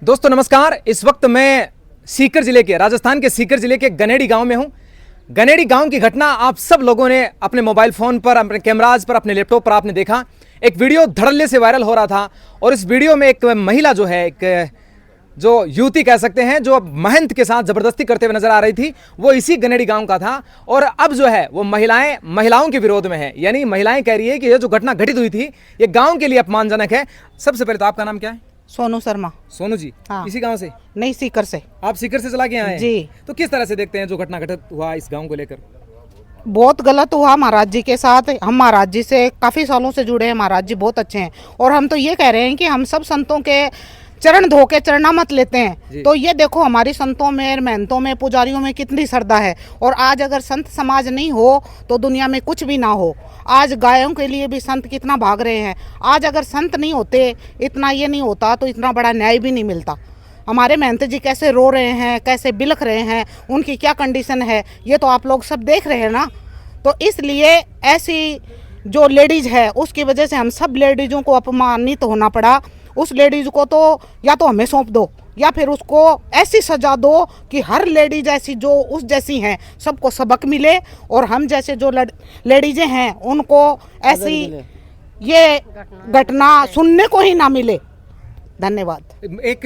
दोस्तों नमस्कार। इस वक्त मैं सीकर जिले के राजस्थान के सीकर जिले के गनेड़ी गांव में हूं। गनेड़ी गांव की घटना आप सब लोगों ने अपने मोबाइल फोन पर, अपने कैमराज पर, अपने लैपटॉप पर आपने देखा। एक वीडियो धड़ल्ले से वायरल हो रहा था और इस वीडियो में एक महिला जो है, एक जो युवती कह सकते हैं, जो महंत के साथ जबरदस्ती करते हुए नजर आ रही थी, वो इसी गनेड़ी गांव का था। और अब जो है वो महिलाओं के विरोध में है, यानी महिलाएं कह रही है कि ये जो घटना घटित हुई थी ये गांव के लिए अपमानजनक है। सबसे पहले तो आपका नाम क्या है? सोनू शर्मा। सोनू जी, हाँ। इसी गांव से? नहीं, सीकर से। आप सीकर से चला के आए हैं? जी। तो किस तरह से देखते हैं जो घटना घटित हुआ इस गांव को लेकर? बहुत गलत हुआ महाराज जी के साथ। हम महाराज जी से काफ़ी सालों से जुड़े हैं, महाराज जी बहुत अच्छे हैं। और हम तो ये कह रहे हैं कि हम सब संतों के चरण धो के चरणा मत लेते हैं। तो ये देखो हमारी संतों में, महंतों में, पुजारियों में कितनी श्रद्धा है। और आज अगर संत समाज नहीं हो तो दुनिया में कुछ भी ना हो। आज गायों के लिए भी संत कितना भाग रहे हैं। आज अगर संत नहीं होते, इतना ये नहीं होता, तो इतना बड़ा न्याय भी नहीं मिलता। हमारे महंत जी कैसे रो रहे हैं, कैसे बिलख रहे हैं, उनकी क्या कंडीशन है, ये तो आप लोग सब देख रहे हैं ना। तो इसलिए ऐसी जो लेडीज है उसकी वजह से हम सब लेडीजों को अपमानित होना पड़ा। उस लेडीज को तो या तो हमें सौंप दो या फिर उसको ऐसी सजा दो कि हर लेडीज ऐसी जो उस जैसी हैं सबको सबक मिले, और हम जैसे जो लेडीजें हैं उनको ऐसी ये घटना सुनने को ही ना मिले। धन्यवाद। एक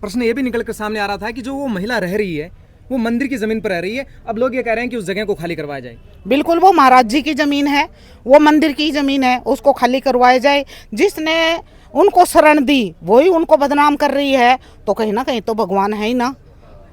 प्रश्न ये भी निकल कर सामने आ रहा था कि जो वो महिला रह रही है वो मंदिर की जमीन पर रह रही है। अब लोग ये कह रहे हैं कि उस जगह को खाली करवाया जाए। बिल्कुल, वो महाराज जी की जमीन है, वो मंदिर की जमीन है, उसको खाली करवाया जाए। जिसने उनको शरण दी वही उनको बदनाम कर रही है, तो कहीं ना कहीं तो भगवान है ही ना।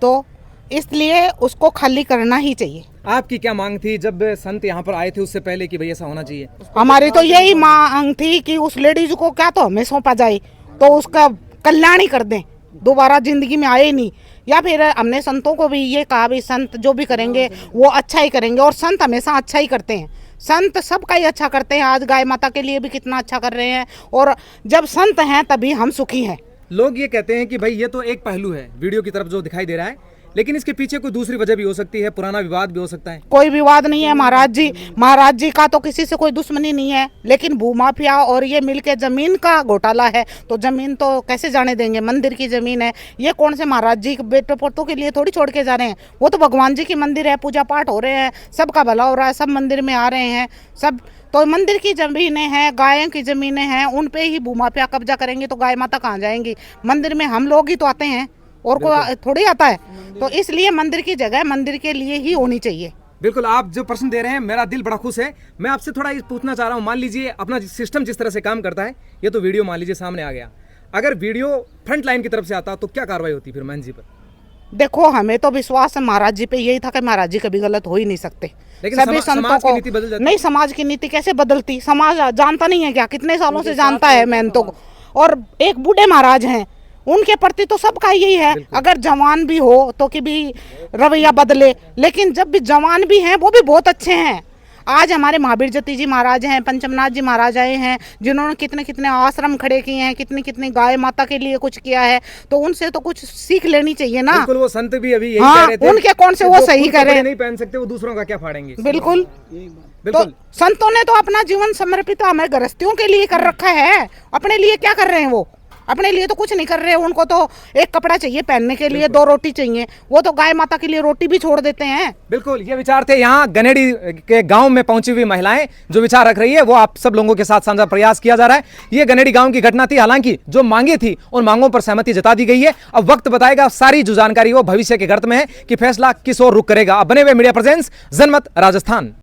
तो इसलिए उसको खाली करना ही चाहिए। आपकी क्या मांग थी जब संत यहाँ पर आए थे उससे पहले कि भाई ऐसा होना चाहिए? हमारी तो यही मांग थी कि उस लेडीज को क्या तो हमें सौंपा जाए, तो उसका कल्याण ही कर दें, दोबारा जिंदगी में आए नहीं। या फिर हमने संतों को भी ये कहा भी संत जो भी करेंगे वो अच्छा ही करेंगे, और संत हमेशा अच्छा ही करते हैं। संत सबका ही अच्छा करते हैं। आज गाय माता के लिए भी कितना अच्छा कर रहे हैं, और जब संत हैं तभी हम सुखी हैं। लोग ये कहते हैं कि भाई ये तो एक पहलू है वीडियो की तरफ जो दिखाई दे रहा है, लेकिन इसके पीछे कोई दूसरी वजह भी हो सकती है, पुराना विवाद भी हो सकता है। कोई विवाद नहीं है महाराज जी का तो किसी से कोई दुश्मनी नहीं है, लेकिन भूमाफिया और ये मिलके जमीन का घोटाला है। तो जमीन तो कैसे जाने देंगे, मंदिर की जमीन है। ये कौन से महाराज जी बेटे पोतों के लिए थोड़ी छोड़ के जा रहे हैं। वो तो भगवान जी की मंदिर है, पूजा पाठ हो रहे हैं, सबका भला हो रहा है, सब मंदिर में आ रहे हैं सब। तो मंदिर की जमीनें हैं, गायों की जमीनें हैं, उन पे ही भूमाफिया कब्जा करेंगे तो गाय माता कहाँ जाएंगी? मंदिर में हम लोग ही तो आते हैं, और कोई थोड़ी आता है। तो इसलिए मंदिर की जगह मंदिर के लिए ही होनी चाहिए। बिल्कुल, आप जो प्रश्न दे रहे हैं मेरा दिल बड़ा खुश है। मैं आपसे थोड़ा पूछना चाह रहा हूँ, मान लीजिए अपना सिस्टम जिस तरह से काम करता है, ये तो वीडियो मान लीजिए सामने आ गया, अगर वीडियो फ्रंट लाइन की तरफ से आता तो क्या कार्रवाई होती फिर महंत जी पर? देखो, हमें तो विश्वास है महाराज जी पे, यही था कि महाराज जी कभी गलत हो ही नहीं सकते। लेकिन सभी समाज की नीति बदल जाती। नहीं, समाज की नीति कैसे बदलती? समाज जानता नहीं है क्या? कितने सालों से जानता है महंतों को। और एक बूढ़े महाराज हैं, उनके प्रति तो सबका यही है, अगर जवान भी हो तो कि भी रवैया बदले, लेकिन जब भी जवान भी हैं वो भी बहुत अच्छे हैं। आज हमारे महावीर जती जी महाराज हैं, पंचमनाथ जी महाराज आए हैं, जिन्होंने कितने कितने आश्रम खड़े किए हैं, कितनी कितनी गाय माता के लिए कुछ किया है। तो उनसे तो कुछ सीख लेनी चाहिए ना। बिल्कुल, वो संत भी अभी यही हाँ, कह रहे थे, उनके कौन से वो सही कह रहे हैं? नहीं पहन सकते वो दूसरों का क्या फाड़ेंगे? बिल्कुल। बिल्कुल। तो संतों ने तो अपना जीवन समर्पित हमें गृहस्थियों के लिए कर रखा है। अपने लिए क्या कर रहे हैं? वो अपने लिए तो कुछ नहीं कर रहे। उनको तो एक कपड़ा चाहिए पहनने के लिए, 2 रोटी चाहिए, वो तो गाय माता के लिए रोटी भी छोड़ देते हैं। बिल्कुल, ये विचार थे यहाँ गनेड़ी के गांव में पहुंची हुई महिलाएं जो विचार रख रही है, वो आप सब लोगों के साथ साझा प्रयास किया जा रहा है। ये गनेड़ी गांव की घटना थी। हालांकि जो मांगे थी उन मांगों पर सहमति जता दी गई है। अब वक्त बताएगा, सारी जो जानकारी वो भविष्य के गर्त में है कि फैसला किस ओर रुख करेगा। अब बने हुए मीडिया प्रेजेंस, जनमत राजस्थान।